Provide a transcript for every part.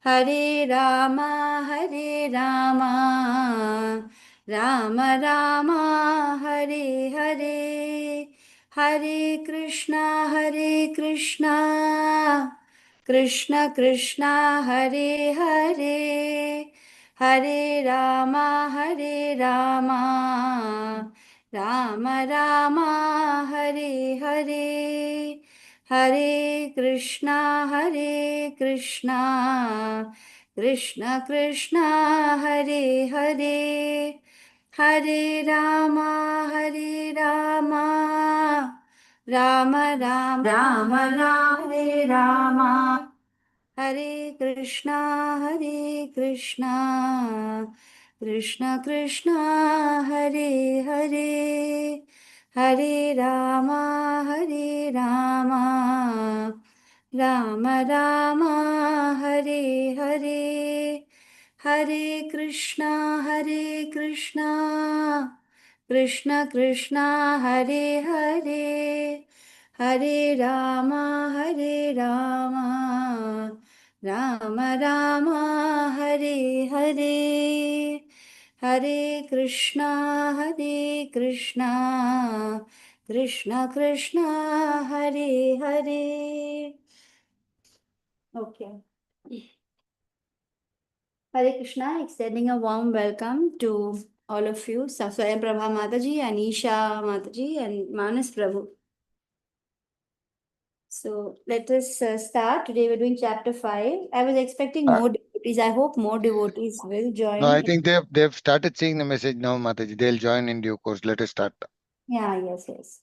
Hare Rama, Hare Rama, Rama Rama, Hare Hare, Hare Krishna, Hare Krishna, Krishna Krishna, Hare Hare, Hare Rama, Hare Rama, Rama Rama, Hare Hare. Hare Krishna, Krishna Krishna, Hare Hare, Hare Rama, Hare Rama, Rama Rama, Rama Rama, Hare Rama. Hare Krishna, Krishna Krishna, Hare Hare, Hare Rama, Hare Rama, Rama Rama, Hare Hare, Hare Krishna, Krishna Krishna, Hare Hare, Hare Rama, Hare Rama, Rama Rama, Hare Hare, Hare Krishna, Krishna Krishna, Hare Hare. Okay. Hare Krishna, extending a warm welcome to all of you, Swayam Prabha Mataji, Anisha Mataji, and Manas Prabhu. So let us start. Today we're doing chapter 5. I was expecting more devotees. I hope more devotees will join. No, I think they've started seeing the message now, Mataji. They'll join in due course. Let us start. Yeah, yes.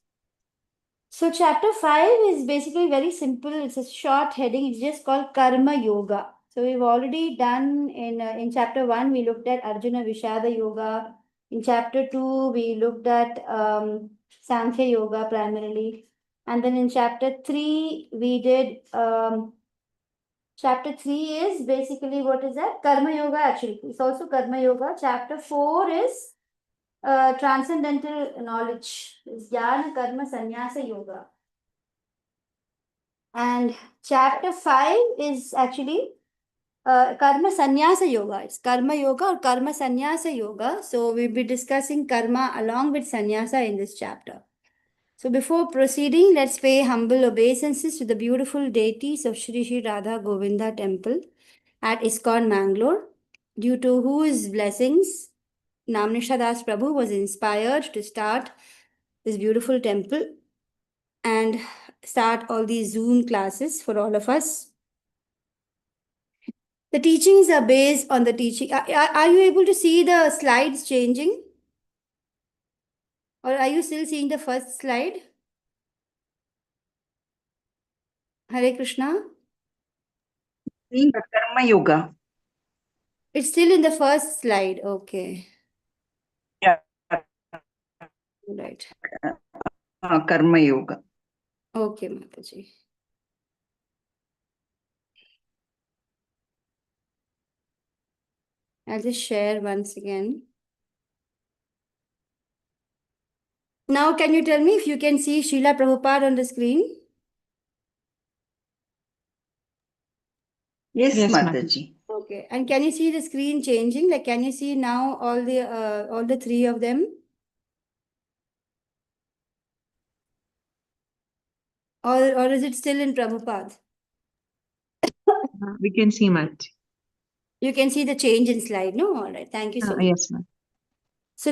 So chapter 5 is basically very simple. It's a short heading. It's just called Karma Yoga. So we've already done in chapter 1, we looked at Arjuna Vishada Yoga. In chapter 2, we looked at Sankhya Yoga primarily. And then in chapter 3, we did chapter 3 is basically what is that? Karma Yoga actually. It's also Karma Yoga. Chapter 4 is transcendental knowledge. It's Jnana Karma Sannyasa Yoga. And chapter 5 is actually Karma Sannyasa Yoga. It's Karma Yoga or Karma Sannyasa Yoga. So we'll be discussing Karma along with Sannyasa in this chapter. So before proceeding, let's pay humble obeisances to the beautiful deities of Shri Shri Radha Govinda temple at ISKCON Mangalore, due to whose blessings Namnisha Das Prabhu was inspired to start this beautiful temple and start all these Zoom classes for all of us. The teachings are based on the teaching. Are you able to see the slides changing? Or are you still seeing the first slide? Hare Krishna. Seeing the Karma Yoga. It's still in the first slide. Okay. Yeah. Right. Karma Yoga. Okay, Mataji. I'll just share once again. Now, can you tell me if you can see Srila Prabhupada on the screen? Yes, Mataji. Okay. And can you see the screen changing? Like, can you see now all the three of them? Or is it still in Prabhupada? We can see much. You can see the change in slide, no? All right. Thank you so much. Yes, ma'am. So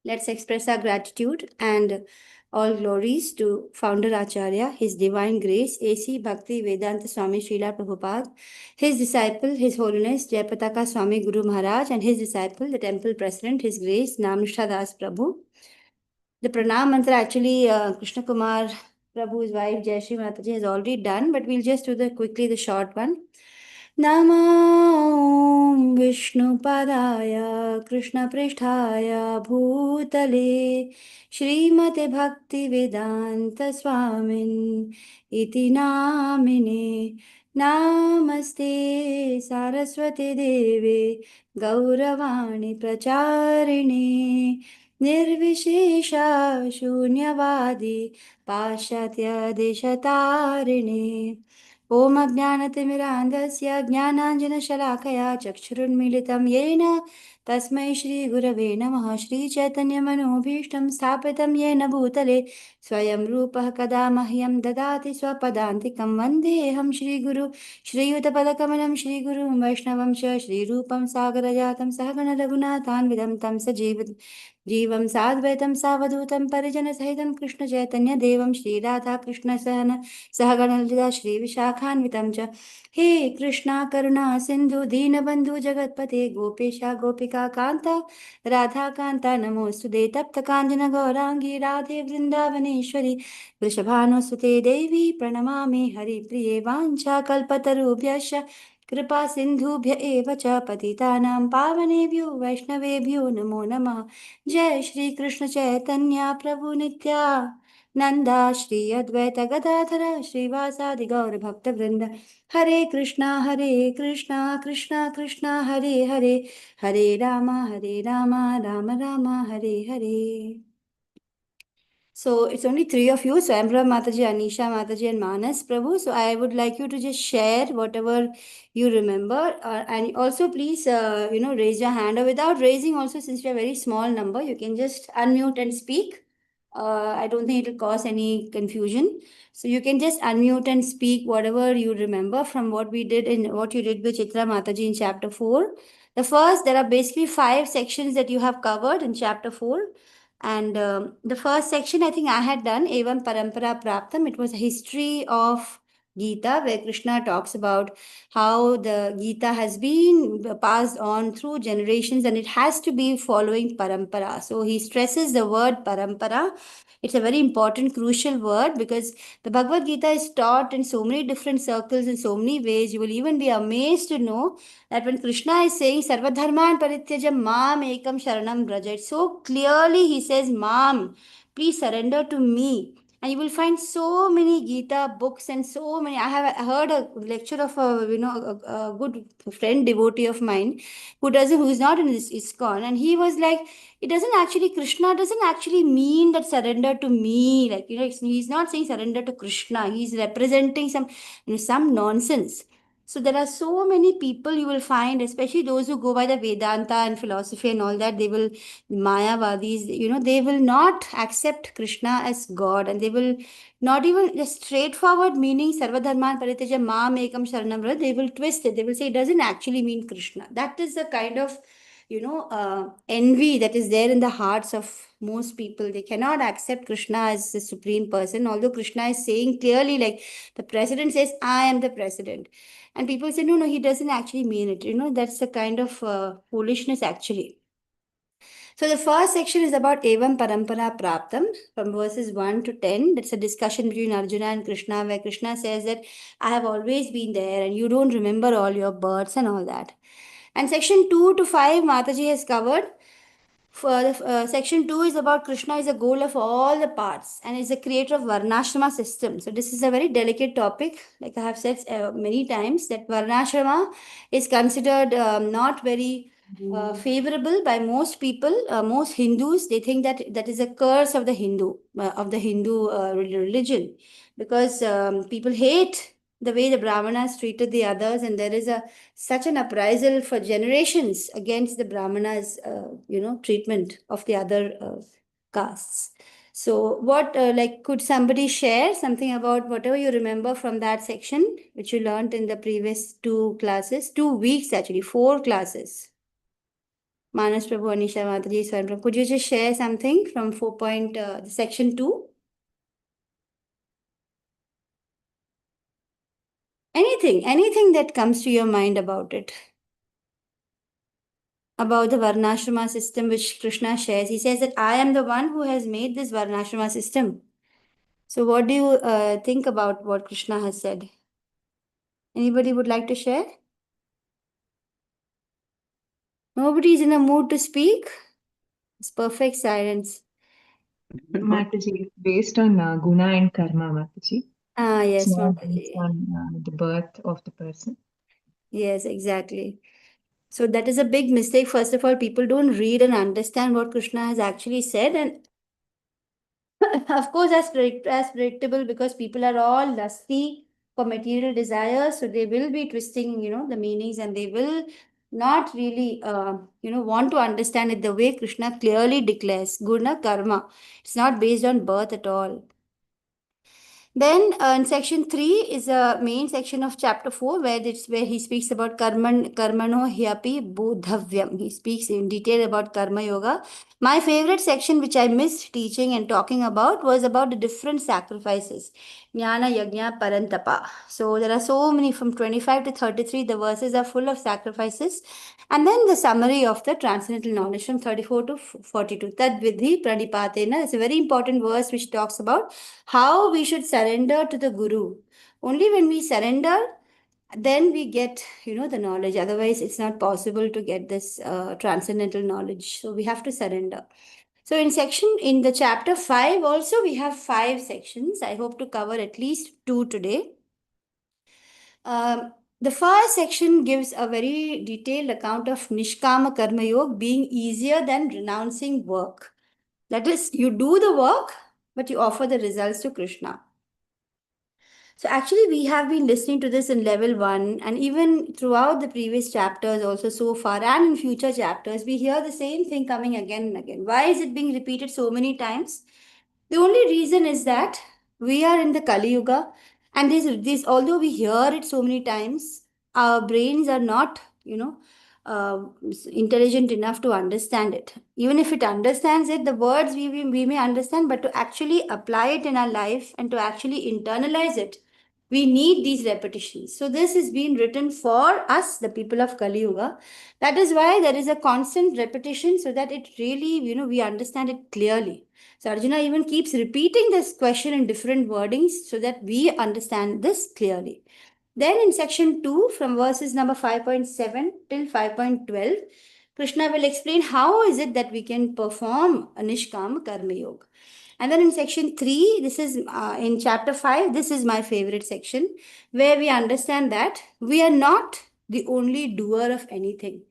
let's express our gratitude and all glories to Founder Acharya, His Divine Grace, A.C. Bhakti Vedanta Swami Srila Prabhupada, His disciple, His Holiness Jayapataka Swami Guru Maharaj, and His disciple, the Temple President, His Grace Namnisha Das Prabhu. The pranam mantra actually Krishna Kumar Prabhu's wife Jayashree Mataji has already done, but we'll just do quickly the short one. Namo Vishnu Padaya Krishna Pristhaya Bhutale Srimate Bhakti Vedanta Swamin Iti Namine Namaste Saraswati Deve Gauravani Pracharine Nirvishesha Shunyavadi Pashatya Deshatarine ॐ अज्ञानतिमिरान्धस्य ज्ञानाञ्जनशलाकया चक्षुरुन्मीलितं येन तस्मै श्रीगुरवे नमः। श्रीचैतन्यमनोभीष्टं स्थापितं येन भूतले स्वयं रूपः कदा मह्यं ददाति स्वपदान्तिकं। वन्देऽहं श्रीगुरु श्रीयुतपदकमलं श्रीगुरुं वैष्णवं च श्रीरूपं सागरजातं सहगणरघुनाथान्वितं तं जीवं साद्वैतं सावधूतं परिजनसहितं कृष्णचैतन्यदेवं श्रीराधाकृष्णसहगणललिता श्रीविशाखान्वितं च। हे कृष्णा करुणा सिन्धु दीनबन्धु जगत्पते गोपेशा गोपिका कान्ता राधाकान्ता नमोऽस्तुते। तप्तकाञ्चन गौराङ्गी राधे वृन्दावनेश्वरी वृषभानुसुते देवी प्रणमामि हरिप्रिये। वाञ्छाकल्पतरुभ्यश्च कृपा सिन्धुभ्य एव च पतितानां पावनेभ्यो वैष्णवेभ्यो नमो नमः। जय श्री कृष्ण चैतन्य प्रभु नित्यानंदा श्री अद्वैत गदाधर श्रीवासादि गौर भक्त वृंद। हरे कृष्णा कृष्णा कृष्णा हरे हरे, हरे Ram Ram Ram Hare Hare. So it's only three of you, Swayambhava Mataji, Anisha Mataji, and Manas Prabhu. So I would like you to just share whatever you remember, and also please, raise your hand. Or without raising, also since we are a very small number, you can just unmute and speak. I don't think it will cause any confusion. So you can just unmute and speak whatever you remember from what we did in what you did with Chitra Mataji in chapter 4. There are basically 5 sections that you have covered in chapter 4. And the first section I think I had done, Evam Parampara Praptam. It was a history of Gita, where Krishna talks about how the Gita has been passed on through generations and it has to be following parampara. So he stresses the word parampara. It's a very important, crucial word because the Bhagavad Gita is taught in so many different circles in so many ways. You will even be amazed to know that when Krishna is saying Sarvadharman Parityajam Mam Ekam Sharanam Braja, it's so clearly he says, Mam, please surrender to me. And you will find so many Gita books and so many. I have heard a lecture of a good friend, devotee of mine, who's not in this ISKCON, and he was like, it doesn't actually, Krishna doesn't actually mean that surrender to me. Like, he's not saying surrender to Krishna. He's representing some nonsense. So there are so many people you will find, especially those who go by the Vedanta and philosophy and all that, they will, Mayavadis, they will not accept Krishna as God, and they will not even the straightforward meaning Sarvadharman Paritaja Mam Ekam Sharanam Vraja, they will twist it. They will say it doesn't actually mean Krishna. That is the kind of envy that is there in the hearts of most people. They cannot accept Krishna as the supreme person, although Krishna is saying clearly, like the president says, I am the president. And people say, no, he doesn't actually mean it. That's the kind of foolishness actually. So the first section is about Evam Parampara Praptam from verses 1 to 10. That's a discussion between Arjuna and Krishna, where Krishna says that I have always been there and you don't remember all your births and all that. And section 2 to 5, Mataji has covered. For section 2 is about Krishna is the goal of all the parts and is the creator of Varnashrama system. So this is a very delicate topic. Like I have said many times, that Varnashrama is considered not very favorable by most people. Most Hindus, they think that that is a curse of the Hindu religion, because people hate the way the Brahmanas treated the others, and there is such an uprisal for generations against the Brahmanas, treatment of the other castes. So, could somebody share something about whatever you remember from that section, which you learned in the previous 2 classes, 2 weeks actually, 4 classes? Manas Prabhu, Anisha Mataji, Swaran Prabhu, could you just share something from section 2? Anything that comes to your mind about it. About the Varnashrama system which Krishna shares. He says that I am the one who has made this Varnashrama system. So what do you think about what Krishna has said? Anybody would like to share? Nobody is in a mood to speak? It's perfect silence. Mataji, it's based on guna and karma, Mataji. Yes, It's not Mataji. based on the birth of the person. Yes, exactly. So that is a big mistake. First of all, people don't read and understand what Krishna has actually said. And of course, as predictable, because people are all lusty for material desires, so they will be twisting, the meanings, and they will not really, want to understand it the way Krishna clearly declares, guna karma. It's not based on birth at all. Then in section 3 is a main section of chapter 4 where he speaks about karmano hyapi bodhavyam. He speaks in detail about karma yoga. My favorite section, which I missed teaching and talking about, was about the different sacrifices. Jnana, Yajna, Parantapa. So there are so many, from 25 to 33, the verses are full of sacrifices. And then the summary of the transcendental knowledge from 34 to 42. Tad vidhi pranipatena. It's a very important verse which talks about how we should surrender to the Guru. Only when we surrender, then we get, the knowledge. Otherwise, it's not possible to get this transcendental knowledge. So we have to surrender. So in the chapter 5 also, we have 5 sections. I hope to cover at least 2 today. The first section gives a very detailed account of Nishkama Karma Yoga being easier than renouncing work. That is, you do the work, but you offer the results to Krishna. So actually, we have been listening to this in level 1, and even throughout the previous chapters also so far, and in future chapters, we hear the same thing coming again and again. Why is it being repeated so many times? The only reason is that we are in the Kali Yuga, and this, although we hear it so many times, our brains are not, intelligent enough to understand it. Even if it understands it, the words we may understand, but to actually apply it in our life and to actually internalize it, we need these repetitions. So this is being written for us, the people of Kali Yuga. That is why there is a constant repetition, so that it really, we understand it clearly. So Arjuna even keeps repeating this question in different wordings so that we understand this clearly. Then in section 2, from verses number 5.7 till 5.12, Krishna will explain how is it that we can perform a Nishkama Karma Yoga. And then in section 3, this is in chapter 5, this is my favorite section, where we understand that we are not the only doer of anything.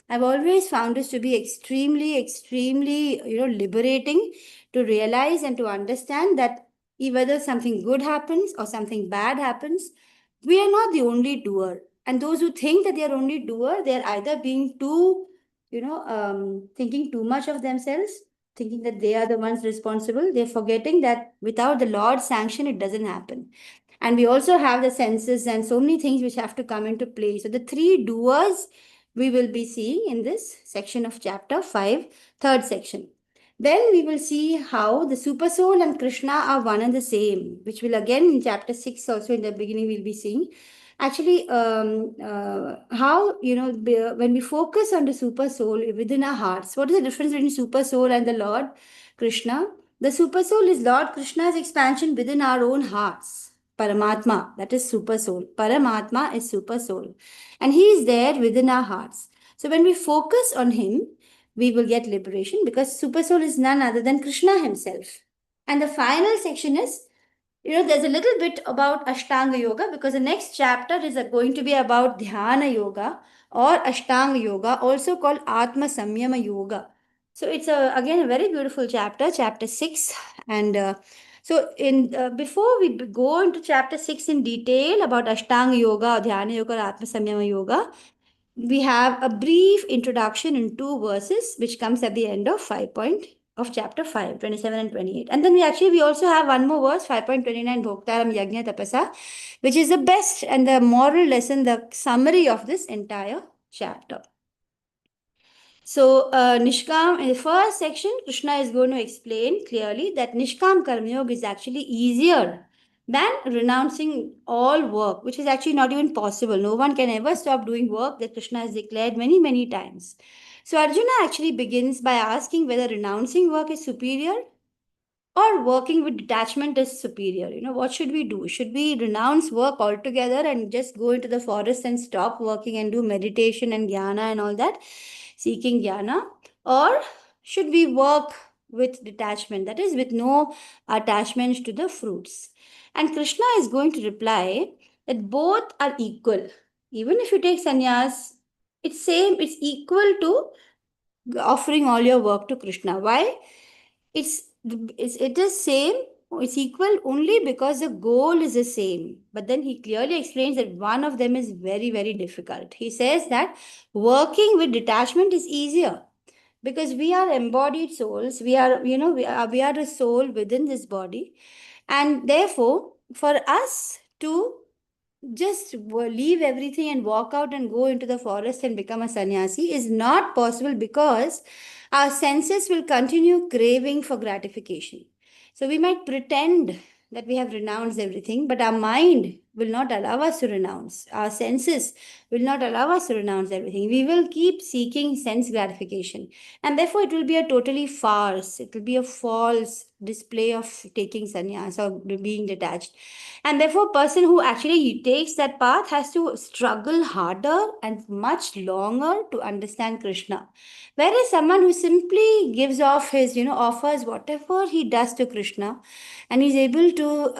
I've always found this to be extremely, extremely, liberating to realize and to understand that whether something good happens or something bad happens, we are not the only doer. And those who think that they are only doer, they're either being too, thinking too much of themselves, thinking that they are the ones responsible. They're forgetting that without the Lord's sanction, it doesn't happen. And we also have the senses and so many things which have to come into play. So the 3 doers we will be seeing in this section of chapter 5, third section. Then we will see how the super soul and Krishna are one and the same, which will again in chapter 6 also in the beginning we'll be seeing. Actually, how, when we focus on the super soul within our hearts, what is the difference between super soul and the Lord Krishna? The super soul is Lord Krishna's expansion within our own hearts. Paramatma, that is super soul. Paramatma is super soul. And he is there within our hearts. So when we focus on him, we will get liberation because super soul is none other than Krishna himself. And the final section is, there's a little bit about Ashtanga Yoga because the next chapter is going to be about Dhyana Yoga or Ashtanga Yoga, also called Atma Samyama Yoga. So it's again a very beautiful chapter, chapter 6. And so before we go into chapter 6 in detail about Ashtanga Yoga or Dhyana Yoga or Atma Samyama Yoga, we have a brief introduction in 2 verses, which comes at the end of chapter 5, 27 and 28. And then we also have one more verse, 5.29, Bhoktaram Yajna Tapasa, which is the best and the moral lesson, the summary of this entire chapter. So, Nishkam, in the first section, Krishna is going to explain clearly that Nishkam Karma Yoga is actually easier than renouncing all work, which is actually not even possible. No one can ever stop doing work that Krishna has declared many, many times. So, Arjuna actually begins by asking whether renouncing work is superior or working with detachment is superior. What should we do? Should we renounce work altogether and just go into the forest and stop working and do meditation and jnana and all that, seeking jnana? Or should we work with detachment, that is with no attachments to the fruits? And Krishna is going to reply that both are equal. Even if you take sannyas, it's equal to offering all your work to Krishna. Why? It is same it's equal only because the goal is the same. But then he clearly explains that one of them is very, very difficult. He says that working with detachment is easier because we are embodied souls. We are, we are a soul within this body. And therefore, for us to just leave everything and walk out and go into the forest and become a sannyasi is not possible because our senses will continue craving for gratification. So we might pretend that we have renounced everything, but our mind will not allow us to renounce. Our senses will not allow us to renounce everything. We will keep seeking sense gratification. And therefore, it will be a totally farce. It will be a false display of taking sannyas or being detached. And therefore, a person who actually takes that path has to struggle harder and much longer to understand Krishna. Whereas someone who simply gives off his, offers whatever he does to Krishna, and is able to,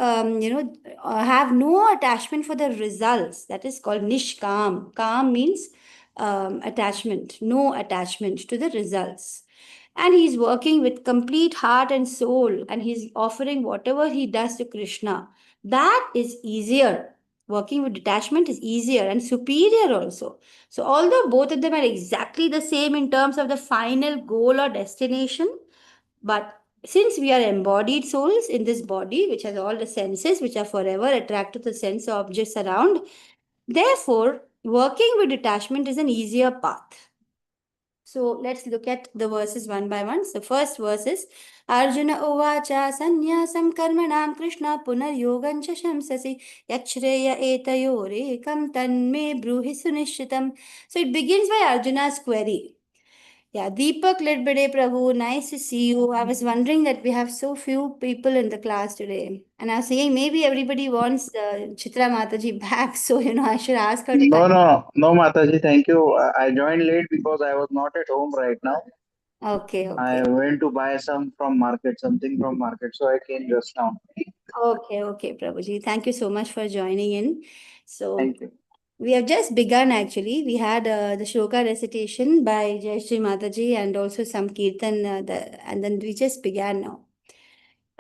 have no attachment for the results. That is called nishkam. Kam means attachment, no attachment to the results. And he's working with complete heart and soul, and he's offering whatever he does to Krishna. That is easier. Working with detachment is easier and superior also. So, although both of them are exactly the same in terms of the final goal or destination, but since we are embodied souls in this body, which has all the senses, which are forever attracted to the sense objects around, therefore, working with detachment is an easier path. So let's look at the verses one by one. So first verse is Arjuna Uvacha Sanyasam Karmanam Krishna Punar Yogancha Shamsasi Yachreya Etayore Kam Tanme Bruhi Sunishitam. So it begins by Arjuna's query. Yeah, Deepak Lidbade Prabhu, nice to see you. I was wondering that we have so few people in the class today. And I was saying maybe everybody wants Chitra Mataji back. So, I should ask her to come. No, Mataji, thank you. I joined late because I was not at home right now. Okay. I went to buy something from market, so I came just now. Okay, Prabhuji. Thank you so much for joining in. So, Thank you. we have just begun actually. We had the shloka recitation by Jai Shri Mataji and also some kirtan, and then we just began now.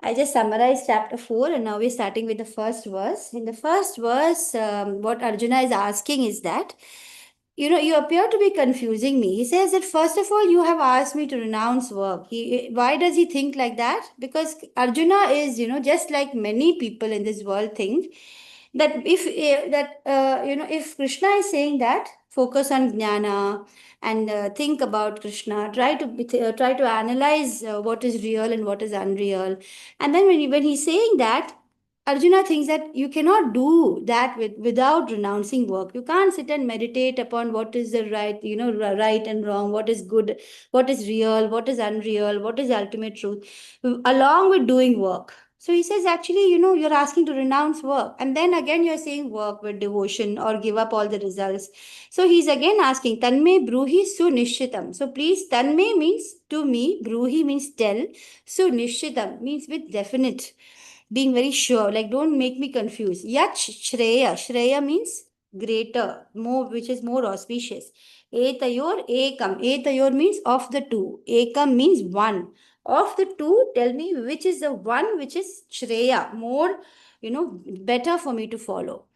I just summarized chapter 4 and now we're starting with the first verse. In the first verse, what Arjuna is asking is that, you appear to be confusing me. He says that first of all, you have asked me to renounce work. Why does he think like that? Because Arjuna is, just like many people in this world think that if Krishna is saying that focus on jnana and think about Krishna, try to analyze what is real and what is unreal, and then when he's saying that, Arjuna thinks that you cannot do that without renouncing work. You can't sit and meditate upon what is the right, right and wrong, what is good, what is real, what is unreal, what is ultimate truth, along with doing work. So he says, actually, you're asking to renounce work. And then again, you're saying work with devotion or give up all the results. So he's again asking, Tanme bruhi su nishitam. So please, Tanme means to me, bruhi means tell. So nishitam means with definite, being very sure. Like, don't make me confused. Yach shreya. Shreya means greater, more, which is more auspicious. Etayor ekam. Etayor means of the two. Ekam means one. Of the two, tell me which is the one which is Shreya, more, better for me to follow.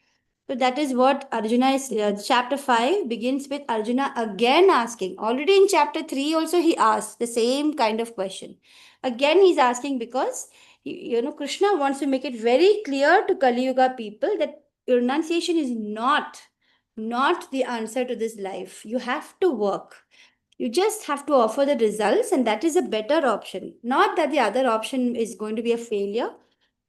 So that is what Arjuna is, chapter 5 begins with Arjuna again asking. Already in chapter 3 also he asked the same kind of question. Again he's asking because, Krishna wants to make it very clear to Kali Yuga people that renunciation is not the answer to this life. You have to work. You just have to offer the results, and that is a better option. Not that the other option is going to be a failure.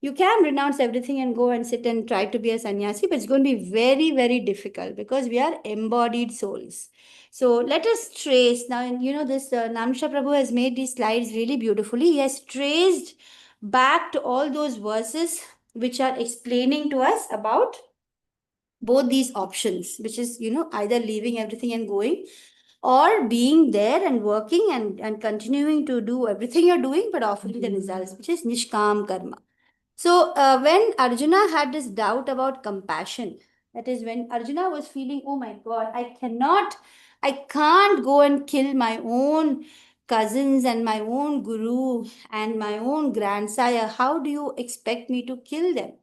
You can renounce everything and go and sit and try to be a sannyasi, but it's going to be very, very difficult because we are embodied souls. So let us trace now. This Namsha Prabhu has made these slides really beautifully. He has traced back to all those verses which are explaining to us about both these options, which is, either leaving everything and going, or being there and working and continuing to do everything you're doing, but offering the results, which is nishkam karma. So when Arjuna had this doubt about compassion, that is when Arjuna was feeling, oh my God, I can't go and kill my own cousins and my own guru and my own grandsire, how do you expect me to kill them?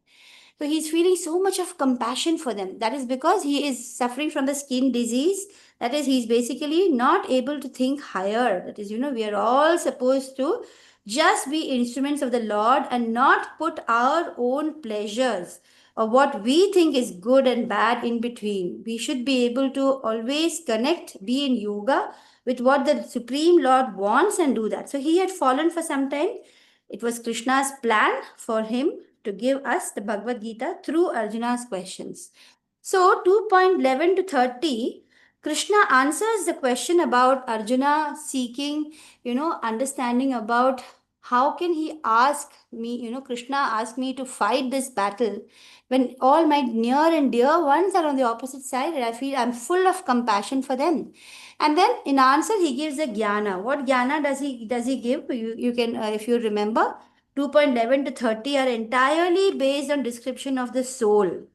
So he's feeling so much of compassion for them. That is because he is suffering from the skin disease. That is, he's basically not able to think higher. That is, we are all supposed to just be instruments of the Lord and not put our own pleasures or what we think is good and bad in between. We should be able to always connect, be in yoga with what the Supreme Lord wants and do that. So he had fallen for some time. It was Krishna's plan for him to give us the Bhagavad Gita through Arjuna's questions. So 2.11 to 30, Krishna answers the question about Arjuna seeking, understanding about how can he ask me, Krishna asked me to fight this battle when all my near and dear ones are on the opposite side, and I feel I'm full of compassion for them. And then in answer, he gives the jnana. What jnana does he give? You can, if you remember, 2.11 to 30 are entirely based on description of the soul.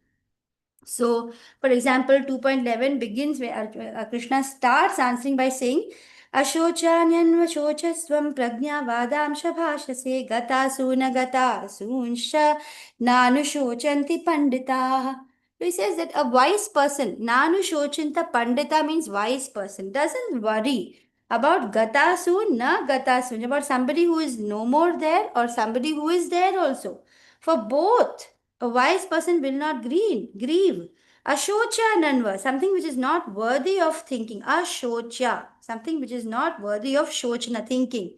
So, for example, 2.11 begins where Krishna starts answering by saying, Ashochanyanva shochasvam prajna vadamsha bhashase gata suna gata sunsha nanu shochanti pandita. So he says that a wise person, nanu shochanta pandita means wise person, doesn't worry about gata sun, na gata sun, about somebody who is no more there or somebody who is there also. For both, a wise person will not grieve. Ashocha nanva, something which is not worthy of thinking. Ashocha, something which is not worthy of shochana, thinking.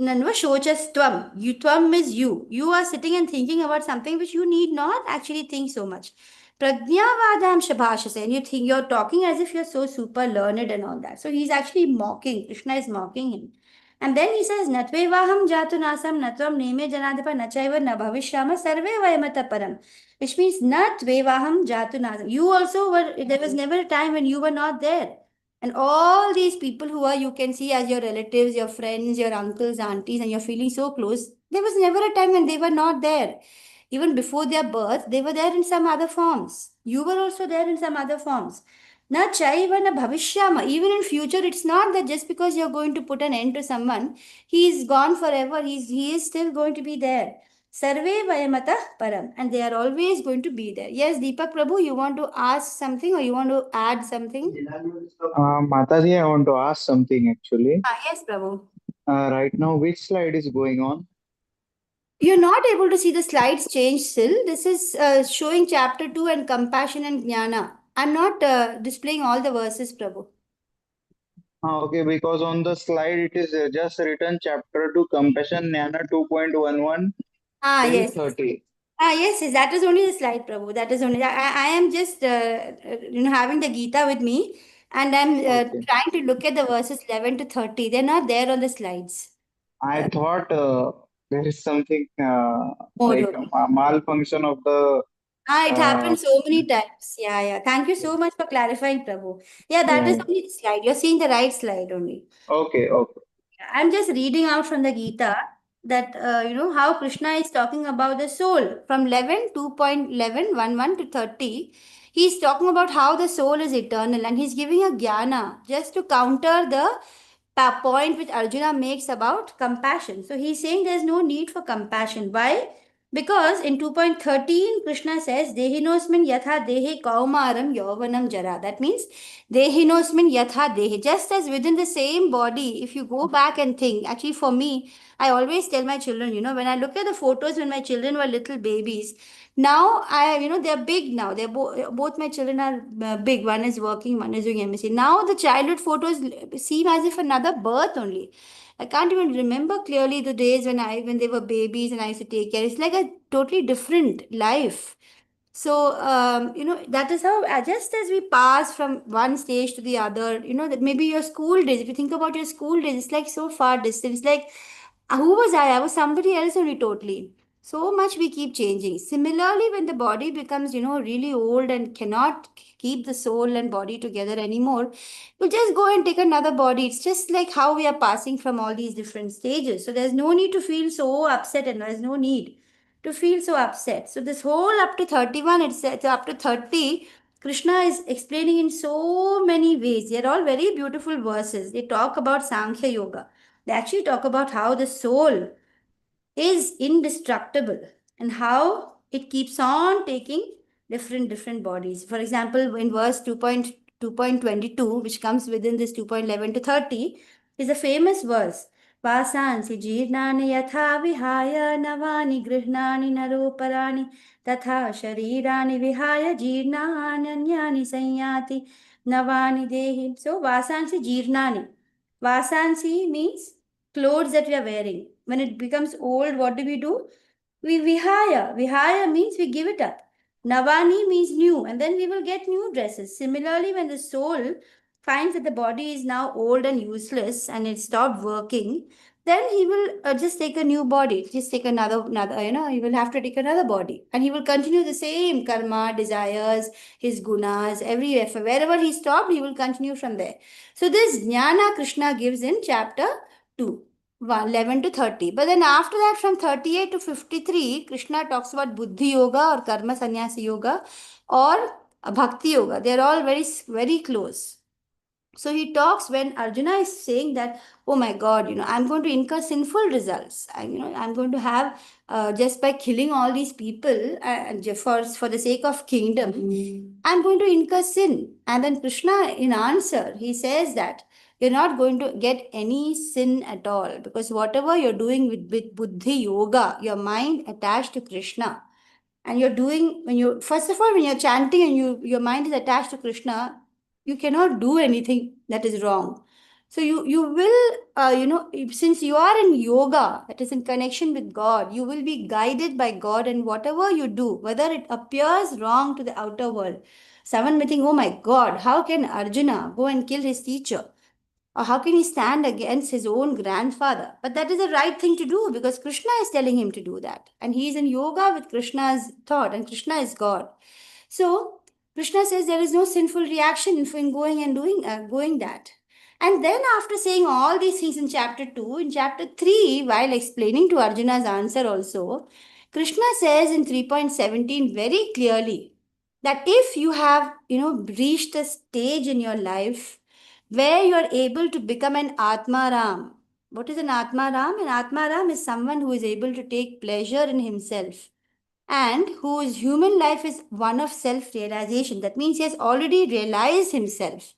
Nanva shochastvam. You tvam is you. You are sitting and thinking about something which you need not actually think so much. Prajnavadam shabhashase. And you think you're talking as if you're so super learned and all that. So he's actually mocking. Krishna is mocking him. And then he says, Natvevaham jatu nasam natvam neme janadapa nachaiva na bhavishyama sarve vayamata param. Which means Natvevaham jatu nasam. You also were, there was never a time when you were not there. And all these people who are, you can see as your relatives, your friends, your uncles, aunties, and you're feeling so close, there was never a time when they were not there. Even before their birth, they were there in some other forms. You were also there in some other forms. Na chaiva na bhavishyama. Even in future, it's not that just because you're going to put an end to someone, he is gone forever. He is still going to be there. Sarve vayamata param. And they are always going to be there. Yes, Deepak Prabhu, you want to ask something or you want to add something? Mataji, I want to ask something actually. Yes, Prabhu. Right now, which slide is going on? You're not able to see the slides change still. This is showing chapter 2 and compassion and jnana. I'm not displaying all the verses, Prabhu. Okay, because on the slide it is just written chapter 2, compassion, Jnana 2.11 till Yes. 30. Yes, that is only the slide, Prabhu. That is only, I am just, having the Gita with me and I'm Okay. trying to look at the verses 11 to 30. They're not there on the slides. I thought there is something More like only. a malfunction of the. It happens so many times. Yeah. Thank you so much for clarifying, Prabhu. Yeah, that is Yeah. only the slide. You're seeing the right slide only. Okay. I'm just reading out from the Gita that, how Krishna is talking about the soul from 11, 2.11, to 30. He's talking about how the soul is eternal and he's giving a jnana just to counter the point which Arjuna makes about compassion. So he's saying there's no need for compassion. Why? Because in 2.13, Krishna says, Dehinosmin yatha dehe kaumaram yauvanam jara. That means Dehinosmin yatha dehe. Just as within the same body, if you go back and think, actually for me, I always tell my children, when I look at the photos when my children were little babies, now they're big now. They're both my children are big. One is working, one is doing MSc. Now the childhood photos seem as if another birth only. I can't even remember clearly the days when they were babies and I used to take care. It's like a totally different life. So, that is how, just as we pass from one stage to the other, that maybe your school days, if you think about your school days, it's like so far distant. It's like, who was I? I was somebody else only totally. So much we keep changing. Similarly, when the body becomes, really old and cannot keep the soul and body together anymore, we'll just go and take another body. It's just like how we are passing from all these different stages. So there's no need to feel so upset and there's no need to feel so upset. So this whole up to 31, it's up to 30, Krishna is explaining in so many ways. They're all very beautiful verses. They talk about Sankhya Yoga. They actually talk about how the soul is indestructible and how it keeps on taking different bodies. For example, in verse 2.22, which comes within this 2.11 to 30, is a famous verse. Vasansi jirnani yatha vihaya navani grihnani naroparani tatha sharirani vihaya jirnanyani sanyati navani dehi. So vasansi jirnani. Vasansi means clothes that we are wearing. When it becomes old, what do? We vihaya. Vihaya means we give it up. Navani means new, and then we will get new dresses. Similarly, when the soul finds that the body is now old and useless and it stopped working, then he will just take a new body, just take another, he will have to take another body, and he will continue the same karma, desires, his gunas, everywhere. Wherever he stopped, he will continue from there. So this jnana Krishna gives in chapter 2. 11 to 30. But then after that, from 38 to 53, Krishna talks about Buddhi Yoga or Karma Sannyasa Yoga or Bhakti Yoga. They're all very close. So he talks when Arjuna is saying that, oh my God, I'm going to incur sinful results. I'm going to have, just by killing all these people for the sake of kingdom, I'm going to incur sin. And then Krishna, in answer, he says that you're not going to get any sin at all, because whatever you're doing with Buddhi Yoga, your mind attached to Krishna, and you're doing, first of all, when you're chanting and your mind is attached to Krishna, you cannot do anything that is wrong. So you will, since you are in yoga, that is in connection with God, you will be guided by God, and whatever you do, whether it appears wrong to the outer world, someone may think, oh my God, how can Arjuna go and kill his teacher? Or how can he stand against his own grandfather? But that is the right thing to do, because Krishna is telling him to do that. And he is in yoga with Krishna's thought, and Krishna is God. So Krishna says there is no sinful reaction in going and going that. And then after saying all these things in chapter 2, in chapter 3, while explaining to Arjuna's answer also, Krishna says in 3.17 very clearly that if you have, reached a stage in your life where you are able to become an Atmaram. What is an Atmaram? An Atmaram is someone who is able to take pleasure in himself and whose human life is one of self-realization. That means he has already realized himself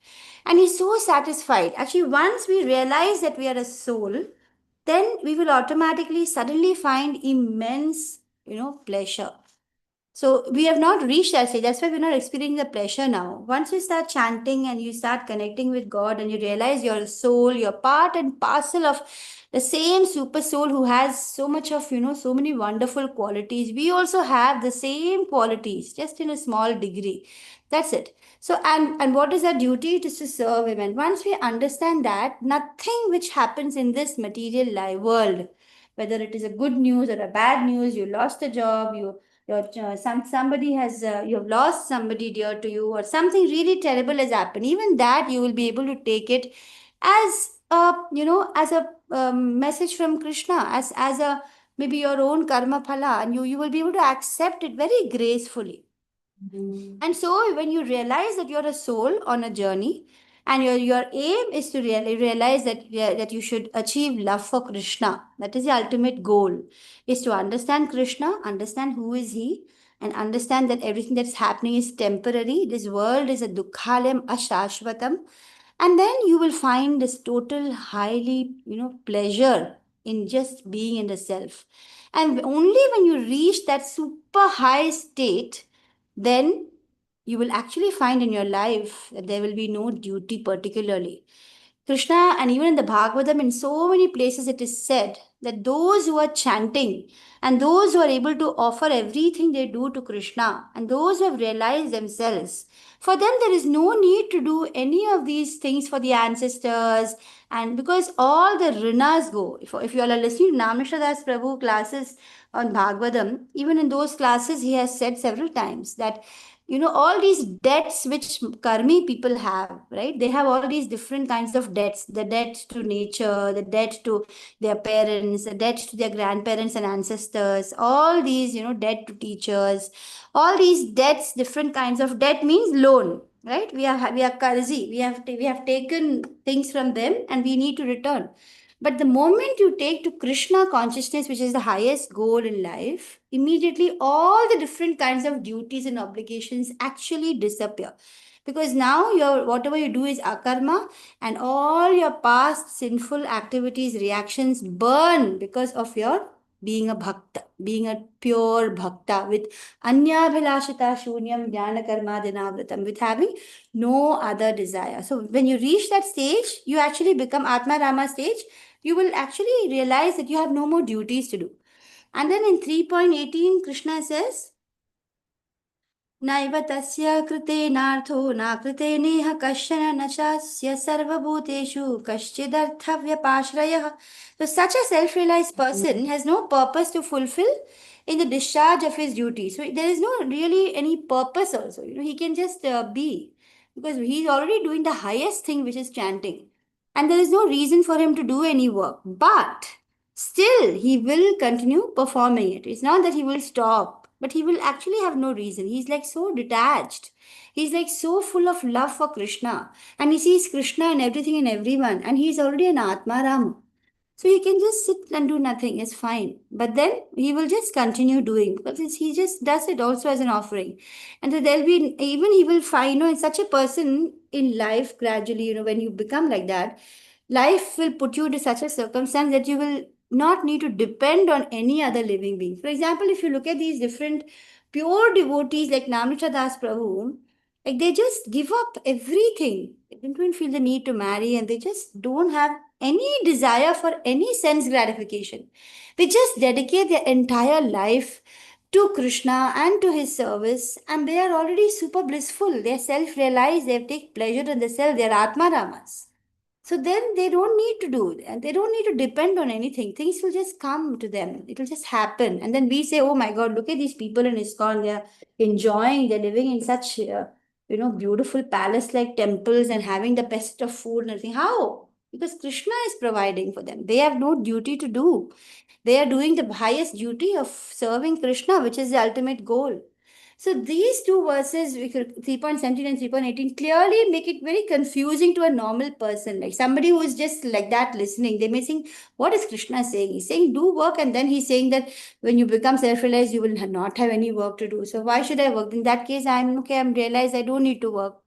and he's so satisfied. Actually, once we realize that we are a soul, then we will automatically suddenly find immense, pleasure. So we have not reached that stage. That's why we're not experiencing the pleasure now. Once you start chanting and you start connecting with God and you realize you're a soul, you're part and parcel of the same super soul who has so much of, so many wonderful qualities. We also have the same qualities, just in a small degree. That's it. So, and what is our duty? It is to serve Him. And once we understand that, nothing which happens in this material life world, whether it is a good news or a bad news, you lost a job, somebody has you have lost somebody dear to you, or something really terrible has happened, even that you will be able to take it as a message from Krishna, as a maybe your own karma phala, and you will be able to accept it very gracefully. And so when you realize that you're a soul on a journey, and your aim is to realize that you should achieve love for Krishna, that is the ultimate goal, is to understand Krishna, understand who is he, and understand that everything that's happening is temporary. This world is a dukkhalayam ashashvatam. And then you will find this total highly, pleasure in just being in the self. And only when you reach that super high state, then you will actually find in your life that there will be no duty particularly. Krishna, and even in the Bhagavatam, in so many places it is said that those who are chanting and those who are able to offer everything they do to Krishna, and those who have realized themselves, for them there is no need to do any of these things for the ancestors, and because all the rinas go. If you all are listening to Namishra Das Prabhu classes on Bhagavatam, even in those classes he has said several times that all these debts which karmi people have, right? They have all these different kinds of debts: the debt to nature, the debt to their parents, the debt to their grandparents and ancestors, all these, debt to teachers, all these debts. Different kinds of debt means loan, right? We are karzi, we have taken things from them and we need to return. But the moment you take to Krishna consciousness, which is the highest goal in life, immediately all the different kinds of duties and obligations actually disappear. Because now your whatever you do is akarma, and all your past sinful activities, reactions burn because of your being a bhakta, being a pure bhakta with anyabhilashita shunyam jnana karma dinavritam, with having no other desire. So when you reach that stage, you actually become Atma Rama stage. You will actually realize that you have no more duties to do. And then in 3.18, Krishna says, Naiva tasya krite nartho na krite neha kashana nachasya sarvabhuteshu kashchidartha vyapashrayah. So such a self-realized person has no purpose to fulfill in the discharge of his duty. So there is no really any purpose also. He can just be, because he's already doing the highest thing, which is chanting. And there is no reason for him to do any work. But still, he will continue performing it. It's not that he will stop, but he will actually have no reason. He's like so detached. He's like so full of love for Krishna. And he sees Krishna in everything and everyone. And he's already an Atma Ram. So he can just sit and do nothing. It's fine. But then he will just continue doing, because he just does it also as an offering. And so there'll be, even he will find, in such a person in life gradually, when you become like that, life will put you to such a circumstance that you will not need to depend on any other living being. For example, if you look at these different pure devotees like Namrata Das Prabhu, like they just give up everything. They don't even feel the need to marry, and they just don't have any desire for any sense gratification. They just dedicate their entire life to Krishna and to his service, and they are already super blissful. They are self-realized, they take pleasure in themselves, they are Atma Ramas. So then they don't need to do, and they don't need to depend on anything. Things will just come to them. It will just happen. And then we say, oh my God, look at these people in ISKCON. They're enjoying, they're living in such, beautiful palace-like temples and having the best of food and everything. How? Because Krishna is providing for them. They have no duty to do. They are doing the highest duty of serving Krishna, which is the ultimate goal. So these two verses, 3.17 and 3.18, clearly make it very confusing to a normal person. Like somebody who is just like that listening, they may think, what is Krishna saying? He's saying do work, and then he's saying that when you become self-realized, you will not have any work to do. So why should I work? In that case, I'm realized I don't need to work.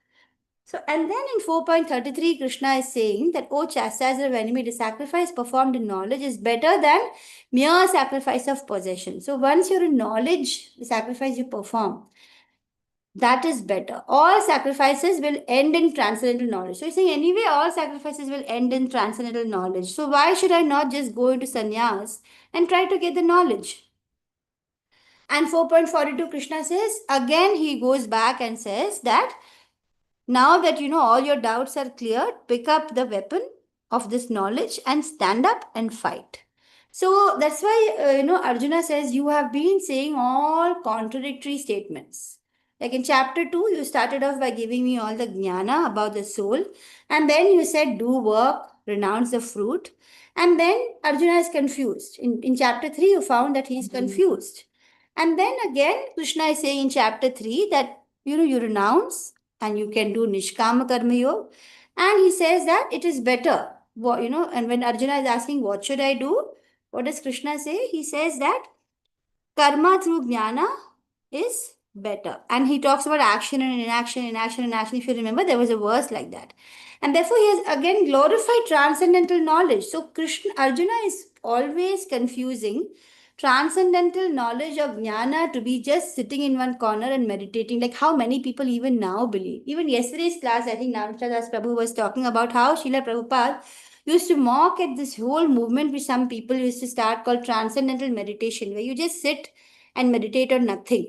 So, and then in 4.33, Krishna is saying that, O chastiser of enemy, the sacrifice performed in knowledge is better than mere sacrifice of possession. So, once you're in knowledge, the sacrifice you perform, that is better. All sacrifices will end in transcendental knowledge. So, he's saying, anyway, all sacrifices will end in transcendental knowledge. So, why should I not just go into sannyas and try to get the knowledge? And 4.42, Krishna says, again, he goes back and says that now that all your doubts are cleared, pick up the weapon of this knowledge and stand up and fight. So that's why Arjuna says you have been saying all contradictory statements. Like in chapter 2, you started off by giving me all the jnana about the soul, and then you said do work, renounce the fruit, and then Arjuna is confused. In chapter 3, you found that he is confused. And then again, Krishna is saying in chapter 3 that you renounce and you can do Nishkama Karma Yoga. And he says that it is better. And when Arjuna is asking, what should I do? What does Krishna say? He says that karma through jnana is better. And he talks about action and inaction, inaction and action. If you remember, there was a verse like that. And therefore, he has again glorified transcendental knowledge. So Arjuna is always confusing transcendental knowledge of jnana to be just sitting in one corner and meditating, like how many people even now believe. Even yesterday's class, I think Namrata Das Prabhu was talking about how Srila Prabhupada used to mock at this whole movement which some people used to start called transcendental meditation, where you just sit and meditate on nothing.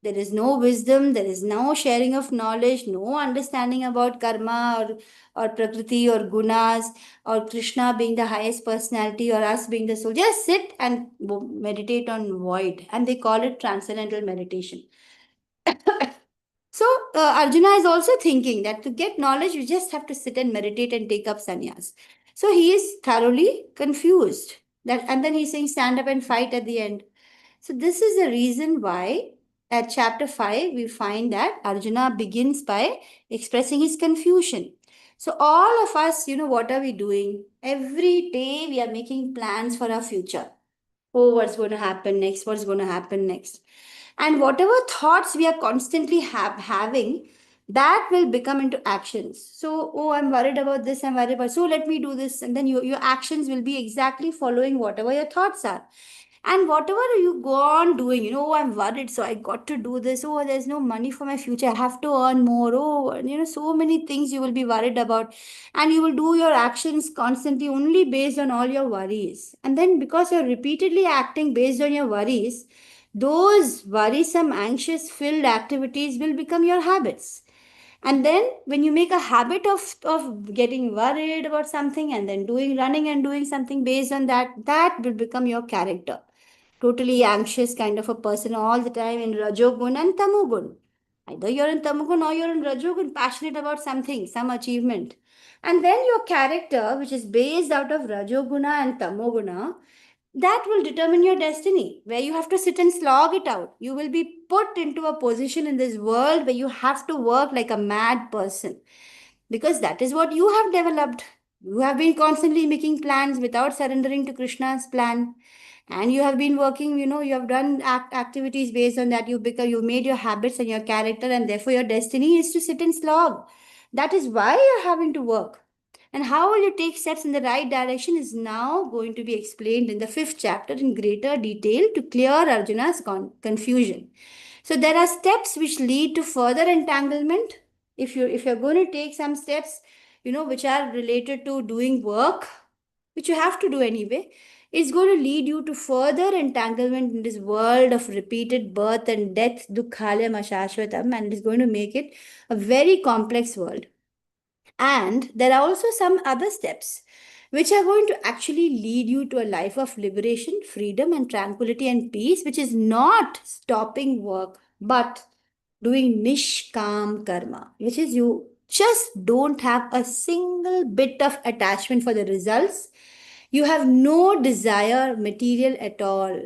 There is no wisdom, there is no sharing of knowledge, no understanding about karma or prakriti or gunas or Krishna being the highest personality or us being the soul. Just sit and meditate on void, and they call it transcendental meditation. So Arjuna is also thinking that to get knowledge, you just have to sit and meditate and take up sannyas. So he is thoroughly confused. And then he's saying stand up and fight at the end. So this is the reason why at chapter 5, we find that Arjuna begins by expressing his confusion. So all of us, what are we doing? Every day we are making plans for our future. Oh, what's going to happen next? What's going to happen next? And whatever thoughts we are constantly having, that will become into actions. So, oh, I'm worried about this, I'm worried about, so let me do this. And then your actions will be exactly following whatever your thoughts are. And whatever you go on doing, oh, I'm worried, so I got to do this. Oh, there's no money for my future, I have to earn more. Oh, so many things you will be worried about. And you will do your actions constantly only based on all your worries. And then because you're repeatedly acting based on your worries, those worrisome, anxious filled activities will become your habits. And then when you make a habit of getting worried about something and then running and doing something based on that, that will become your character. Totally anxious kind of a person all the time in Rajogun and Tamogun. Either you're in Tamogun or you're in Rajogun, passionate about something, some achievement. And then your character, which is based out of Rajoguna and Tamoguna, that will determine your destiny, where you have to sit and slog it out. You will be put into a position in this world where you have to work like a mad person, because that is what you have developed. You have been constantly making plans without surrendering to Krishna's plan. And you have been working, you have done activities based on that. You've made your habits and your character, and therefore your destiny is to sit and slog. That is why you're having to work. And how will you take steps in the right direction is now going to be explained in the 5th chapter in greater detail to clear Arjuna's confusion. So there are steps which lead to further entanglement. If you're going to take some steps, which are related to doing work, which you have to do anyway, it's going to lead you to further entanglement in this world of repeated birth and death, dukkhalayam ashashvatam, and it's going to make it a very complex world. And there are also some other steps which are going to actually lead you to a life of liberation, freedom, and tranquility and peace, which is not stopping work, but doing nishkam karma, which is you just don't have a single bit of attachment for the results. You have no desire material at all.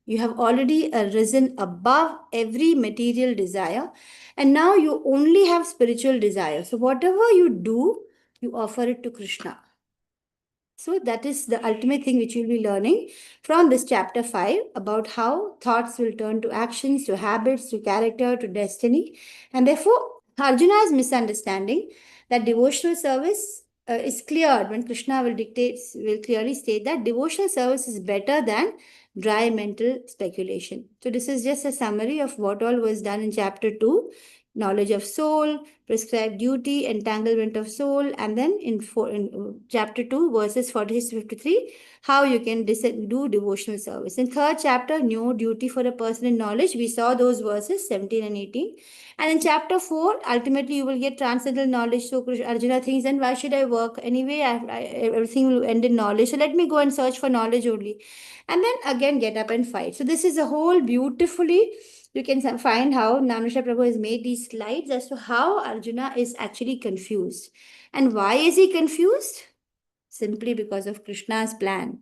You have already risen above every material desire, and now you only have spiritual desire. So whatever you do, you offer it to Krishna. So that is the ultimate thing which you'll be learning from this chapter 5, about how thoughts will turn to actions, to habits, to character, to destiny. And therefore, Arjuna's misunderstanding that devotional service is cleared when Krishna will clearly state that devotional service is better than dry mental speculation. So this is just a summary of what all was done in chapter 2. Knowledge of soul, prescribed duty, entanglement of soul, and then in chapter 2, verses 46 to 53, how you can do devotional service. In 3rd chapter, new duty for a person in knowledge, we saw those verses 17 and 18. And in chapter 4, ultimately you will get transcendental knowledge. So Arjuna thinks, then why should I work? Anyway, everything will end in knowledge. So let me go and search for knowledge only. And then again get up and fight. So this is a whole beautifully, you can find how Namasha Prabhu has made these slides as to how Arjuna is actually confused. And why is he confused? Simply because of Krishna's plan.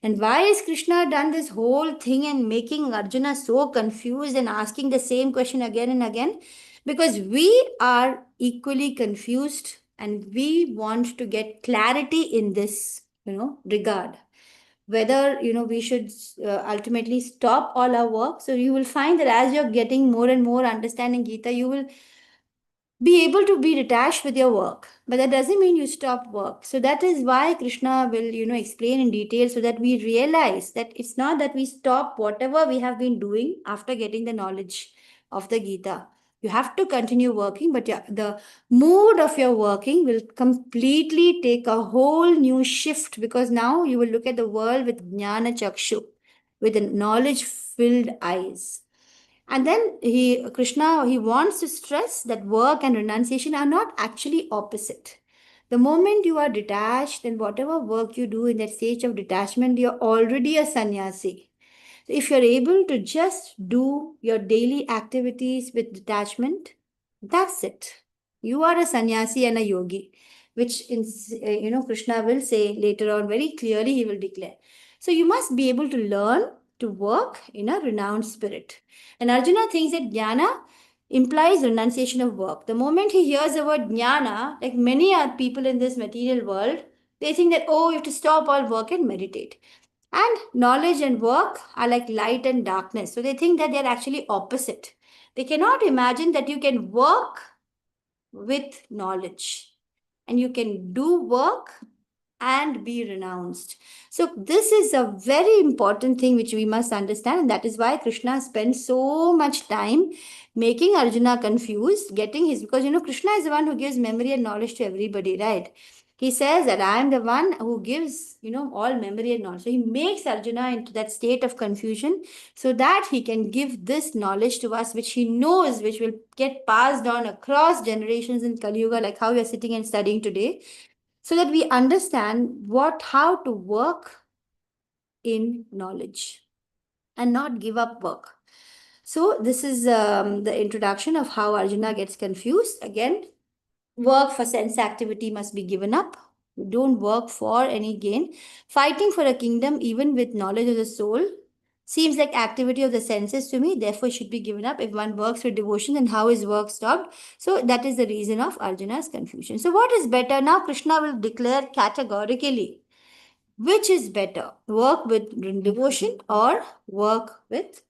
And why is Krishna done this whole thing and making Arjuna so confused and asking the same question again and again? Because we are equally confused and we want to get clarity in this, regard. Whether we should ultimately stop all our work. So you will find that as you're getting more and more understanding Gita, you will be able to be detached with your work, but that doesn't mean you stop work. So that is why Krishna will explain in detail, so that we realize that it's not that we stop whatever we have been doing after getting the knowledge of the Gita. You have to continue working, but the mood of your working will completely take a whole new shift, because now you will look at the world with jnana chakshu, with knowledge filled eyes. And then Krishna wants to stress that work and renunciation are not actually opposite. The moment you are detached, then whatever work you do in that stage of detachment, you're already a sannyasi. So if you're able to just do your daily activities with detachment, that's it. You are a sannyasi and a yogi, which Krishna will say later on very clearly, he will declare. So you must be able to learn to work in a renounced spirit. And Arjuna thinks that jnana implies renunciation of work. The moment he hears the word jnana, like many other people in this material world, they think that, oh, you have to stop all work and meditate. And knowledge and work are like light and darkness. So they think that they're actually opposite. They cannot imagine that you can work with knowledge and you can do work and be renounced. So this is a very important thing which we must understand, and that is why Krishna spends so much time making Arjuna confused, getting his, because Krishna is the one who gives memory and knowledge to everybody, right? He says that I am the one who gives, all memory and knowledge. So he makes Arjuna into that state of confusion so that he can give this knowledge to us, which he knows, which will get passed on across generations in Kali Yuga, like how we are sitting and studying today, so that we understand how to work in knowledge and not give up work. So this is the introduction of how Arjuna gets confused. Again, work for sense activity must be given up. Don't work for any gain. Fighting for a kingdom, even with knowledge of the soul, seems like activity of the senses to me, therefore should be given up. If one works with devotion, then how is work stopped? So that is the reason of Arjuna's confusion. So what is better? Now Krishna will declare categorically which is better, work with devotion or work with